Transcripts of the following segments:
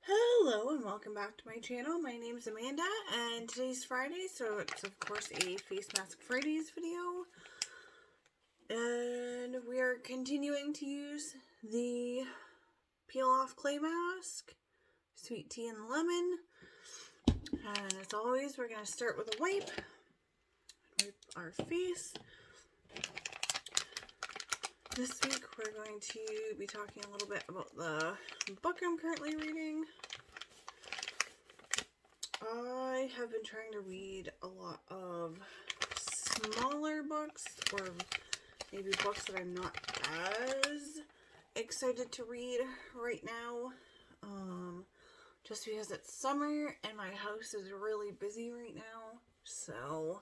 Hello and welcome back to my channel. My name is Amanda and today's Friday, so it's of course a Face Mask Fridays video. And we are continuing to use the peel off clay mask, sweet tea and lemon. And as always, we're going to start with a wipe our face. This week we're going to be talking a little bit about the book I'm currently reading. I have been trying to read a lot of smaller books, or maybe books that I'm not as excited to read right now, just because it's summer and my house is really busy right now, so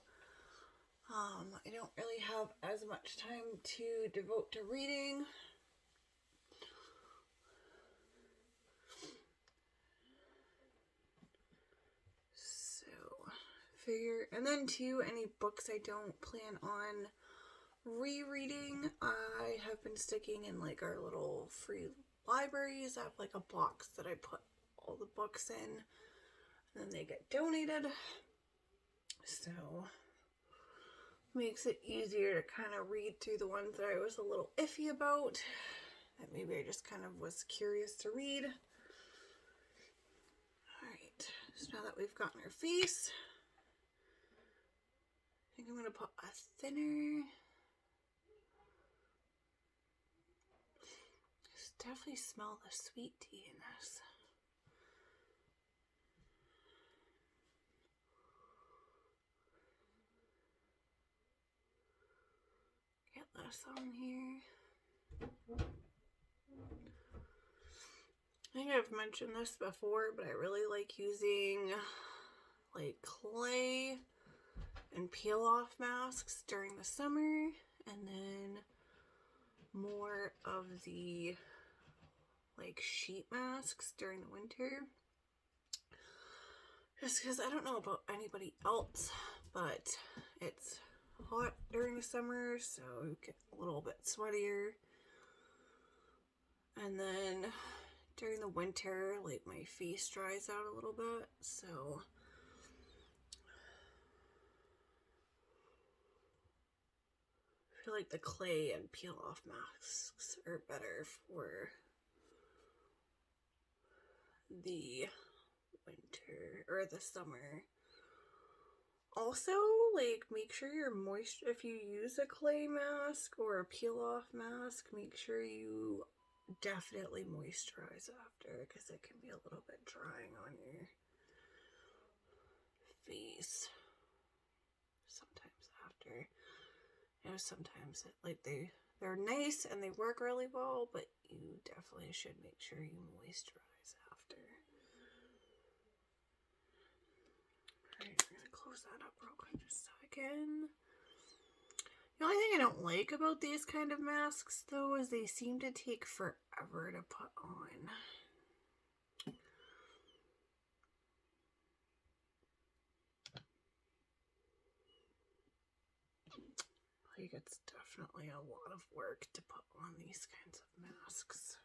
I don't really have as much time to devote to reading. Figure, and then too, any books I don't plan on rereading, I have been sticking in like our little free libraries. I have like a box that I put all the books in, and then they get donated, so makes it easier to kind of read through the ones that I was a little iffy about, that maybe I just kind of was curious to read. Alright, so now that we've gotten our face, I think I'm going to put a thinner. Definitely smell the sweet tea in this. Get this on here. I think I've mentioned this before, but I really like using like clay and peel off masks during the summer, and then more of the like sheet masks during the winter. Just because I don't know about anybody else, but it's hot during the summer, so you get a little bit sweatier. And then during the winter, like my face dries out a little bit, so I feel like the clay and peel off masks are better for the winter or the summer. Also, like, make sure you're moist. If you use a clay mask or a peel off mask, make sure you definitely moisturize after, because it can be a little bit drying on your face sometimes after. You know, sometimes they're nice and they work really well, but you definitely should make sure you moisturize after. Alright, I'm gonna close that up real quick just a second. The only thing I don't like about these kind of masks, though, is they seem to take forever to put on. Like, it's definitely a lot of work to put on these kinds of masks.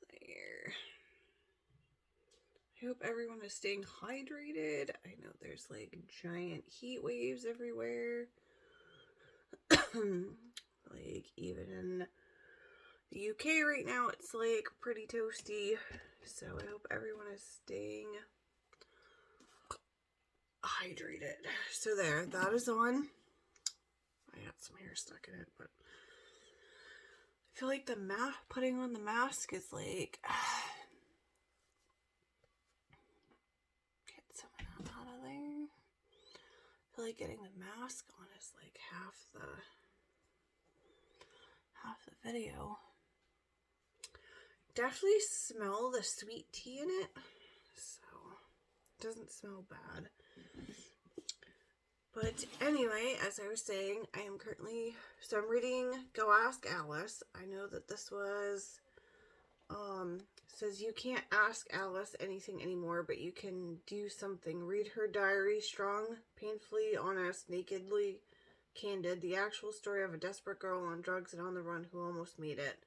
There. I hope everyone is staying hydrated. I know there's like giant heat waves everywhere. Like, even in the UK right now, it's like pretty toasty. So I hope everyone is staying hydrated. So there, that is on. I got some hair stuck in it, but I feel like putting on the mask is like, get some of that out of there. I feel like getting the mask on is like half the video. Definitely smell the sweet tea in it, so it doesn't smell bad. But anyway, as I was saying, I am currently, so I'm reading Go Ask Alice. I know that this was Says you can't ask Alice anything anymore, but you can do something. Read her diary, strong, painfully honest, nakedly candid, the actual story of a desperate girl on drugs and on the run who almost made it.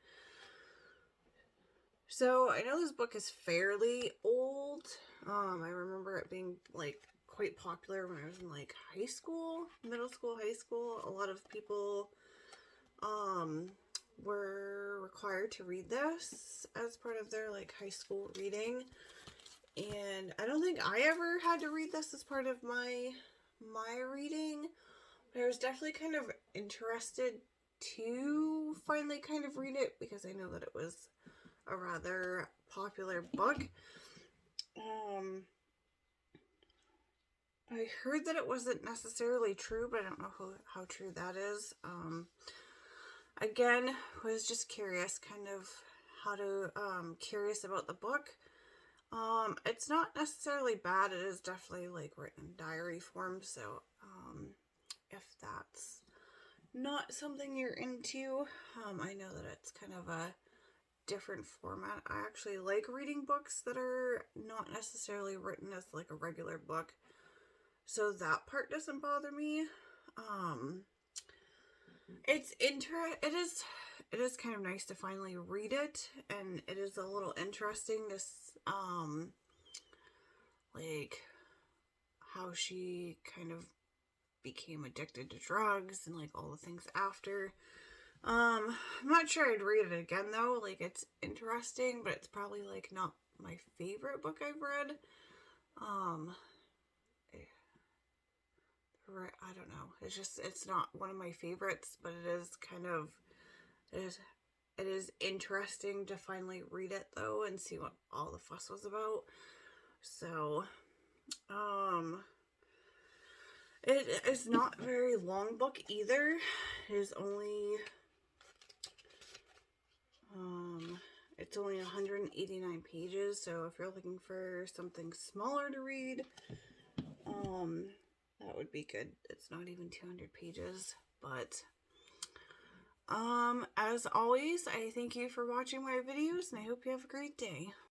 So I know this book is fairly old. I remember it being like quite popular when I was in like high school, middle school, high school. A lot of people were required to read this as part of their like high school reading. And I don't think I ever had to read this as part of my reading. But I was definitely kind of interested to finally kind of read it because I know that it was a rather popular book. I heard that it wasn't necessarily true, but I don't know how true that is. Again, was just curious, kind of curious about the book. It's not necessarily bad. It is definitely like written in diary form, so if that's not something you're into, I know that it's kind of a different format. I actually like reading books that are not necessarily written as like a regular book, so that part doesn't bother me. It is kind of nice to finally read it, and it is a little interesting to like how she kind of became addicted to drugs and like all the things after. I'm not sure I'd read it again though. Like, it's interesting, but it's probably like not my favorite book I've read. I don't know. It's not one of my favorites, but it is interesting to finally read it though and see what all the fuss was about. So, it is not a very long book either. It is only it's only 189 pages, so if you're looking for something smaller to read, that would be good. It's not even 200 pages, but as always, I thank you for watching my videos, and I hope you have a great day.